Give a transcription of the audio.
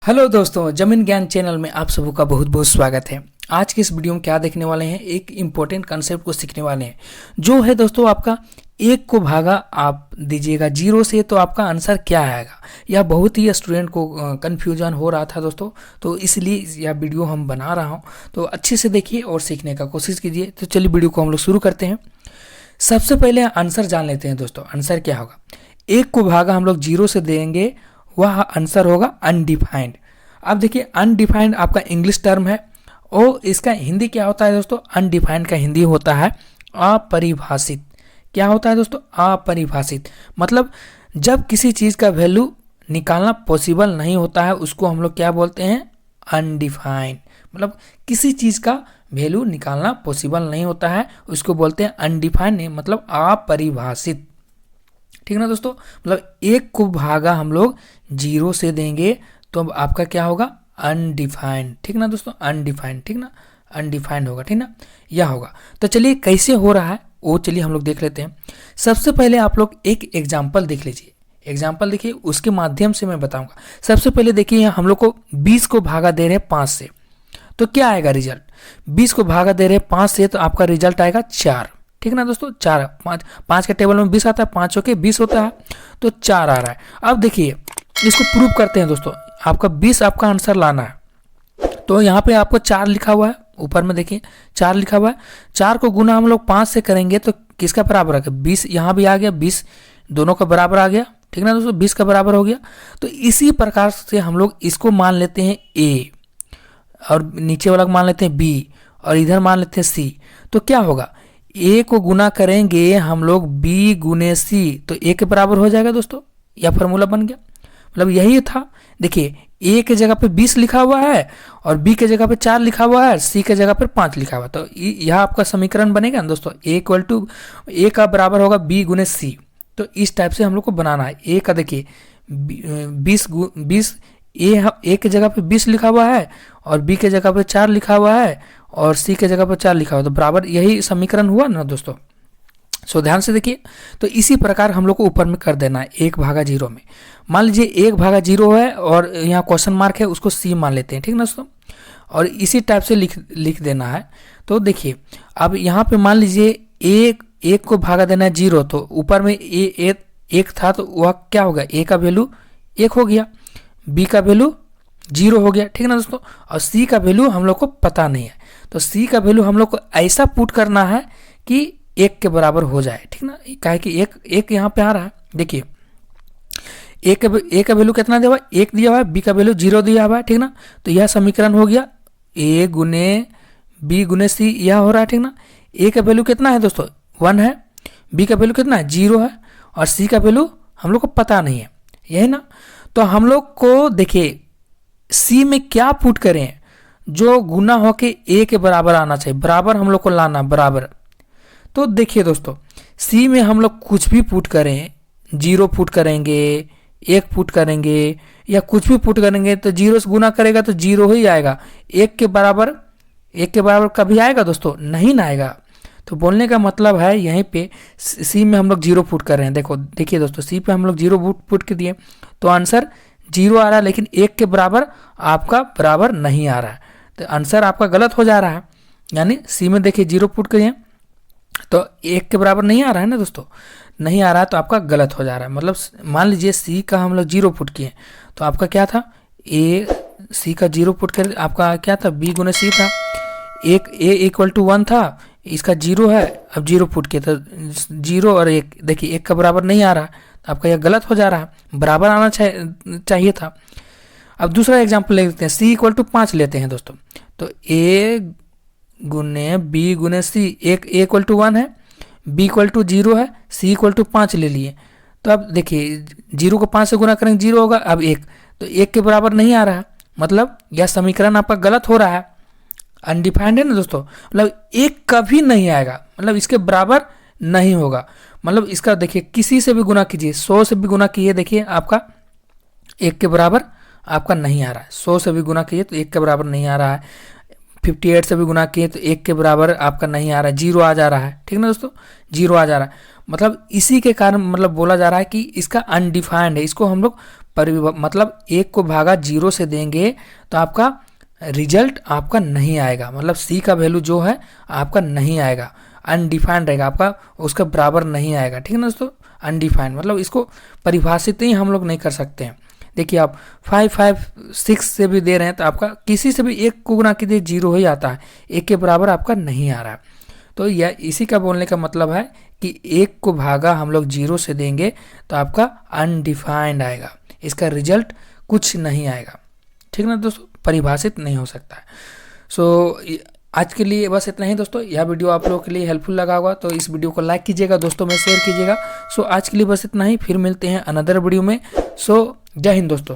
Hello दोस्तों, जमीन ज्ञान चैनल में आप सबों का बहुत बहुत स्वागत है। आज के इस वीडियो में क्या देखने वाले हैं, एक इम्पोर्टेंट कंसेप्ट को सीखने वाले हैं जो है दोस्तों आपका एक को भागा आप दीजिएगा जीरो से तो आपका आंसर क्या आएगा। यह बहुत ही स्टूडेंट को कन्फ्यूजन हो रहा था दोस्तों, तो इसलिए यह वीडियो हम बना रहा हूं। तो अच्छे से देखिए और सीखने का कोशिश कीजिए। तो चलिए वीडियो को हम लोग शुरू करते हैं। सबसे पहले आंसर जान लेते हैं दोस्तों। आंसर क्या होगा, एक को भागा हम लोग जीरो से देंगे, वह आंसर होगा अनडिफाइंड। अब देखिए अनडिफाइंड आपका इंग्लिश टर्म है और इसका हिंदी क्या होता है दोस्तों। अनडिफाइंड का हिंदी होता है अपरिभाषित। क्या होता है दोस्तों, अपरिभाषित। मतलब जब किसी चीज़ का वैल्यू निकालना पॉसिबल नहीं होता है उसको हम लोग क्या बोलते हैं, अनडिफाइंड। मतलब किसी चीज़ का वैल्यू निकालना पॉसिबल नहीं होता है उसको बोलते हैं अनडिफाइंड, मतलब अपरिभाषित। ठीक ना दोस्तों। मतलब एक को भागा हम लोग जीरो से देंगे तो अब आपका क्या होगा, अनडिफाइंड। ठीक ना दोस्तों, अनडिफाइंड। ठीक ना, अनडिफाइंड होगा। ठीक ना, यह होगा। तो चलिए कैसे हो रहा है वो चलिए हम लोग देख लेते हैं। सबसे पहले आप लोग एक एग्जाम्पल देख लीजिए। एग्जाम्पल देखिए, उसके माध्यम से मैं बताऊंगा। सबसे पहले देखिए यहाँ हम लोग को 20 को भागा दे रहे हैं 5 से, तो क्या आएगा रिजल्ट। 20 को भागा दे रहे हैं 5 से तो आपका रिजल्ट आएगा 4। ठीक ना दोस्तों, 4। 5 के टेबल में 20 आता है, 5 होके 20 होता है तो 4 आ रहा है। अब देखिए इसको प्रूव करते हैं दोस्तों। आपका 20 आपका आंसर लाना है तो यहाँ पे आपको 4 लिखा हुआ है, ऊपर में देखिए 4 लिखा हुआ है। 4 को गुना हम लोग 5 से करेंगे तो किसका बराबर आ गया, 20 यहाँ भी आ गया, 20 दोनों का बराबर आ गया। ठीक ना दोस्तों, 20 का बराबर हो गया। तो इसी प्रकार से हम लोग इसको मान लेते हैं ए और नीचे वाला मान लेते हैं बी और इधर मान लेते हैं सी। तो क्या होगा, ए को गुना करेंगे हम लोग बी गुने सी तो ए के बराबर हो जाएगा दोस्तों। यह फार्मूला बन गया। मतलब यही था। देखिए ए के जगह पे 20 लिखा हुआ है और बी के जगह पे 4 लिखा हुआ है, सी के जगह पे 5 लिखा हुआ है। तो यह आपका समीकरण बनेगा ना दोस्तों। ए इक्वल टू ए का बराबर होगा बी गुने सी। तो इस टाइप से हम लोग को बनाना है। ए का देखिए 20 ए के जगह पे 20 लिखा हुआ है और बी के जगह पे 4 लिखा हुआ है और सी के जगह पे 4 लिखा हुआ है, तो बराबर यही समीकरण हुआ ना दोस्तों। सो ध्यान से देखिए। तो इसी प्रकार हम लोग को ऊपर में कर देना है 1 भागा 0 में। मान लीजिए 1 भागा 0 है और यहाँ क्वेश्चन मार्क है, उसको सी मान लेते हैं। ठीक ना दोस्तों, और इसी टाइप से लिख देना है। तो देखिए अब यहाँ पे मान लीजिए एक को भागा देना है 0, तो ऊपर में एक था तो वह क्या होगा, ए का वैल्यू 1 हो गया, बी का वैल्यू 0 हो गया। ठीक ना दोस्तों, और सी का वैल्यू हम लोग को पता नहीं है तो सी का वैल्यू हम लोग को ऐसा पुट करना है कि 1 के बराबर हो जाए। ठीक ना, काहे कि एक यहाँ पे आ रहा है। देखिए ए का वैल्यू कितना दिया हुआ है, 1 दिया हुआ है, बी का वैल्यू 0 दिया हुआ है। ठीक ना, तो यह समीकरण हो गया ए गुने बी गुने सी, यह हो रहा है। ठीक ना, ए का वैल्यू कितना है दोस्तों, 1 है, बी का वैल्यू कितना है 0 है और सी का वैल्यू हम लोग को पता नहीं है, यही ना। तो हम लोग को देखिए सी में क्या पुट करें, जो गुना होके ए के बराबर आना चाहिए, बराबर हम लोग को लाना बराबर। तो देखिए दोस्तों सी में हम लोग कुछ भी पुट करें, 0 पुट करेंगे, 1 पुट करेंगे या कुछ भी पुट करेंगे तो 0 से गुना करेगा तो 0 ही आएगा। 1 के बराबर कभी आएगा दोस्तों, नहीं ना आएगा। तो बोलने का मतलब है यहीं पे सी में हम लोग 0 पुट कर रहे हैं। देखिए दोस्तों सी पे हम लोग 0 पुट कर दिए तो आंसर 0 आ रहा है, लेकिन 1 के बराबर आपका बराबर नहीं आ रहा है, तो आंसर आपका गलत हो जा रहा है। यानी सी में देखिए 0 पुट करिए तो 1 के बराबर नहीं आ रहा है ना दोस्तों, नहीं आ रहा है तो आपका गलत हो जा रहा है। मतलब मान लीजिए सी का हम लोग 0 पुट किए तो आपका क्या था, ए सी का 0 पुट कर आपका क्या था, बी गुने सी था। एक ए इक्वल टू 1 था, इसका 0 है, अब 0 पुट किए तो 0 और 1, देखिए 1 का बराबर नहीं आ रहा तो आपका यह गलत हो जा रहा है, बराबर आना चाहिए था। अब दूसरा एग्जाम्पल ले लेते हैं, सी इक्वल टू 5 लेते हैं दोस्तों। तो ए गुने बी गुने सी, एक ए इक्वल टू 1 है, बी इक्वल टू 0 है, सी इक्वल टू 5 ले लिए। तो अब देखिए 0 को 5 से गुना करेंगे 0 होगा, अब 1 तो 1 के बराबर नहीं आ रहा है, मतलब यह समीकरण आपका गलत हो रहा है, अनडिफाइंड है ना दोस्तों। मतलब 1 कभी नहीं आएगा, मतलब इसके बराबर नहीं होगा। मतलब इसका देखिए किसी से भी गुना कीजिए, 100 से भी गुना कीजिए, देखिए आपका 1 के बराबर आपका नहीं आ रहा है। 100 से भी गुना कीजिए तो 1 के बराबर नहीं आ रहा है। 58 से भी गुना किए तो 1 के बराबर आपका नहीं आ रहा है, 0 आ जा रहा है। ठीक ना दोस्तों, 0 आ जा रहा है। मतलब इसी के कारण मतलब बोला जा रहा है कि इसका अनडिफाइंड है, इसको हम लोग मतलब 1 को भागा 0 से देंगे तो आपका रिजल्ट आपका नहीं आएगा, मतलब सी का वैल्यू जो है आपका नहीं आएगा, अनडिफाइंड रहेगा आपका, उसका बराबर नहीं आएगा। ठीक है ना दोस्तों, अनडिफाइंड मतलब इसको परिभाषित ही हम लोग नहीं कर सकते हैं। देखिए आप 5 5 6 से भी दे रहे हैं तो आपका किसी से भी 1 को गुना कीजिए 0 ही आता है, 1 के बराबर आपका नहीं आ रहा है। तो यह इसी का बोलने का मतलब है कि 1 को भागा हम लोग 0 से देंगे तो आपका अनडिफाइंड आएगा, इसका रिजल्ट कुछ नहीं आएगा। ठीक ना दोस्तों, परिभाषित नहीं हो सकता है। सो आज के लिए बस इतना ही दोस्तों। यह वीडियो आप लोगों के लिए हेल्पफुल लगा होगा तो इस वीडियो को लाइक कीजिएगा, दोस्तों में शेयर कीजिएगा। सो आज के लिए बस इतना ही, फिर मिलते हैं अनदर वीडियो में। सो जय हिंद दोस्तों।